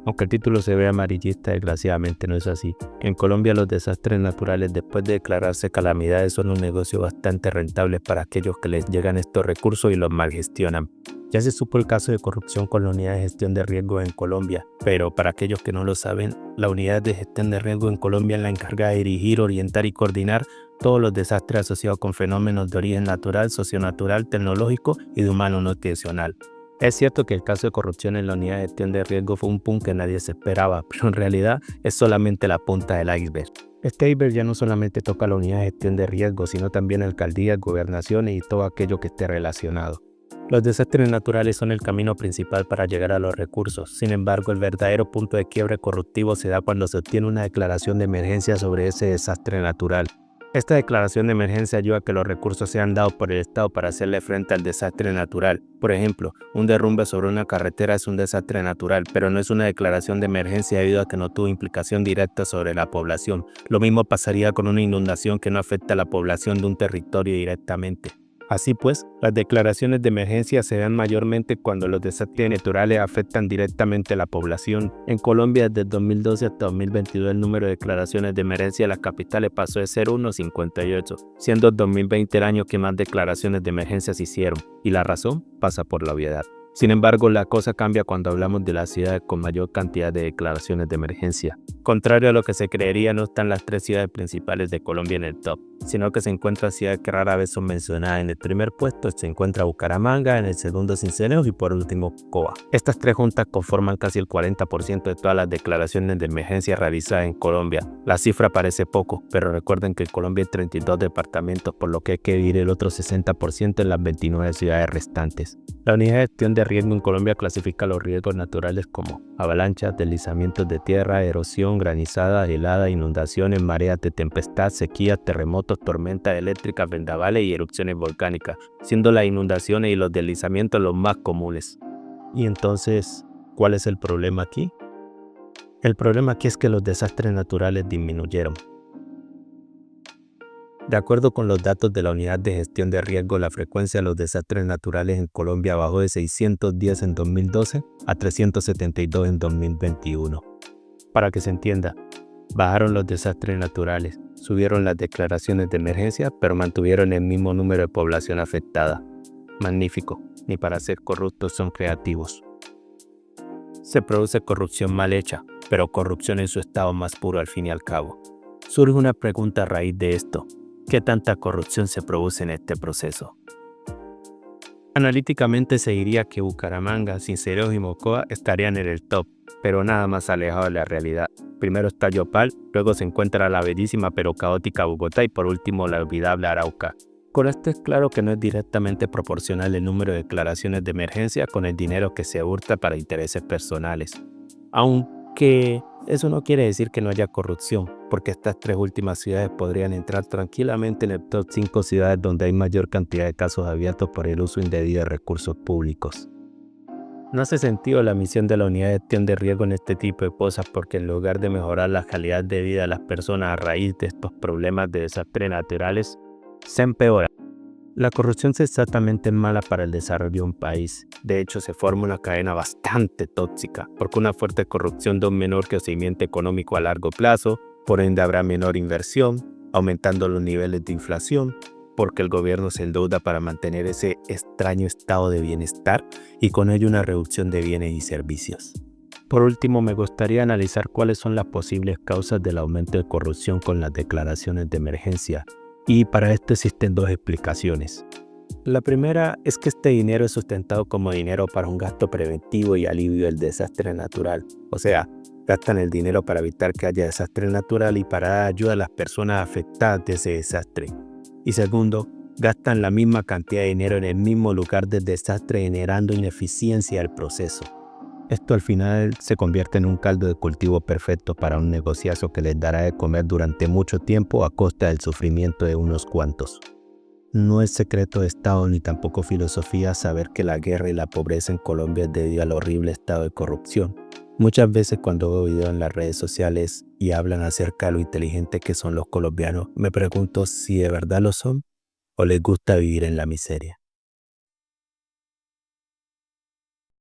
Aunque el título se ve amarillista, desgraciadamente no es así. En Colombia los desastres naturales, después de declararse calamidades, son un negocio bastante rentable para aquellos que les llegan estos recursos y los malgestionan. Ya se supo el caso de corrupción con la Unidad de Gestión de Riesgo en Colombia, pero para aquellos que no lo saben, la Unidad de Gestión de Riesgo en Colombia es la encargada de dirigir, orientar y coordinar todos los desastres asociados con fenómenos de origen natural, socionatural, tecnológico y de humano no intencional. Es cierto que el caso de corrupción en la Unidad de Gestión de Riesgo fue un punto que nadie se esperaba, pero en realidad es solamente la punta del iceberg. Este iceberg ya no solamente toca la Unidad de Gestión de Riesgo, sino también alcaldías, gobernaciones y todo aquello que esté relacionado. Los desastres naturales son el camino principal para llegar a los recursos. Sin embargo, el verdadero punto de quiebre corruptivo se da cuando se obtiene una declaración de emergencia sobre ese desastre natural. Esta declaración de emergencia ayuda a que los recursos sean dados por el Estado para hacerle frente al desastre natural. Por ejemplo, un derrumbe sobre una carretera es un desastre natural, pero no es una declaración de emergencia debido a que no tuvo implicación directa sobre la población. Lo mismo pasaría con una inundación que no afecta a la población de un territorio directamente. Así pues, las declaraciones de emergencia se dan mayormente cuando los desastres naturales afectan directamente a la población. En Colombia, desde 2012 hasta 2022, el número de declaraciones de emergencia en las capitales pasó de 0,1 a 58, siendo 2020 el año que más declaraciones de emergencia se hicieron, y la razón pasa por la obviedad. Sin embargo, la cosa cambia cuando hablamos de las ciudades con mayor cantidad de declaraciones de emergencia. Contrario a lo que se creería, no están las tres ciudades principales de Colombia en el top, sino que se encuentran ciudades que rara vez son mencionadas. En el primer puesto se encuentra Bucaramanga, en el segundo Sincelejo y por último Coa. Estas tres juntas conforman casi el 40% de todas las declaraciones de emergencia realizadas en Colombia. La cifra parece poco, pero recuerden que en Colombia hay 32 departamentos, por lo que hay que dividir el otro 60% en las 29 ciudades restantes. La Unidad de Gestión de Riesgo en Colombia clasifica los riesgos naturales como avalanchas, deslizamientos de tierra, erosión, granizada, helada, inundaciones, mareas de tempestad, sequías, terremotos, tormentas eléctricas, vendavales y erupciones volcánicas, siendo las inundaciones y los deslizamientos los más comunes. Y entonces, ¿cuál es el problema aquí? El problema aquí es que los desastres naturales disminuyeron. De acuerdo con los datos de la Unidad de Gestión de Riesgo, la frecuencia de los desastres naturales en Colombia bajó de 610 en 2012 a 372 en 2021. Para que se entienda, bajaron los desastres naturales, subieron las declaraciones de emergencia, pero mantuvieron el mismo número de población afectada. Magnífico, ni para ser corruptos son creativos. Se produce corrupción mal hecha, pero corrupción en su estado más puro al fin y al cabo. Surge una pregunta a raíz de esto. ¿Qué tanta corrupción se produce en este proceso? Analíticamente se diría que Bucaramanga, Sincelejo y Mocoa estarían en el top, pero nada más alejado de la realidad. Primero está Yopal, luego se encuentra la bellísima pero caótica Bogotá y por último la olvidable Arauca. Con esto es claro que no es directamente proporcional el número de declaraciones de emergencia con el dinero que se hurta para intereses personales. Aunque eso no quiere decir que no haya corrupción, porque estas tres últimas ciudades podrían entrar tranquilamente en el top 5 ciudades donde hay mayor cantidad de casos abiertos por el uso indebido de recursos públicos. No hace sentido la misión de la Unidad de Gestión de Riesgo en este tipo de cosas porque en lugar de mejorar la calidad de vida de las personas a raíz de estos problemas de desastres naturales, se empeora. La corrupción es exactamente mala para el desarrollo de un país. De hecho, se forma una cadena bastante tóxica, porque una fuerte corrupción da un menor crecimiento económico a largo plazo, por ende habrá menor inversión, aumentando los niveles de inflación, porque el gobierno se endeuda para mantener ese extraño estado de bienestar y con ello una reducción de bienes y servicios. Por último, me gustaría analizar cuáles son las posibles causas del aumento de corrupción con las declaraciones de emergencia. Y para esto existen dos explicaciones. La primera es que este dinero es sustentado como dinero para un gasto preventivo y alivio del desastre natural. O sea, gastan el dinero para evitar que haya desastre natural y para dar ayuda a las personas afectadas de ese desastre. Y segundo, gastan la misma cantidad de dinero en el mismo lugar del desastre generando ineficiencia al proceso. Esto al final se convierte en un caldo de cultivo perfecto para un negociazo que les dará de comer durante mucho tiempo a costa del sufrimiento de unos cuantos. No es secreto de Estado ni tampoco filosofía saber que la guerra y la pobreza en Colombia es debido al horrible estado de corrupción. Muchas veces cuando veo videos en las redes sociales y hablan acerca de lo inteligentes que son los colombianos, me pregunto si de verdad lo son o les gusta vivir en la miseria.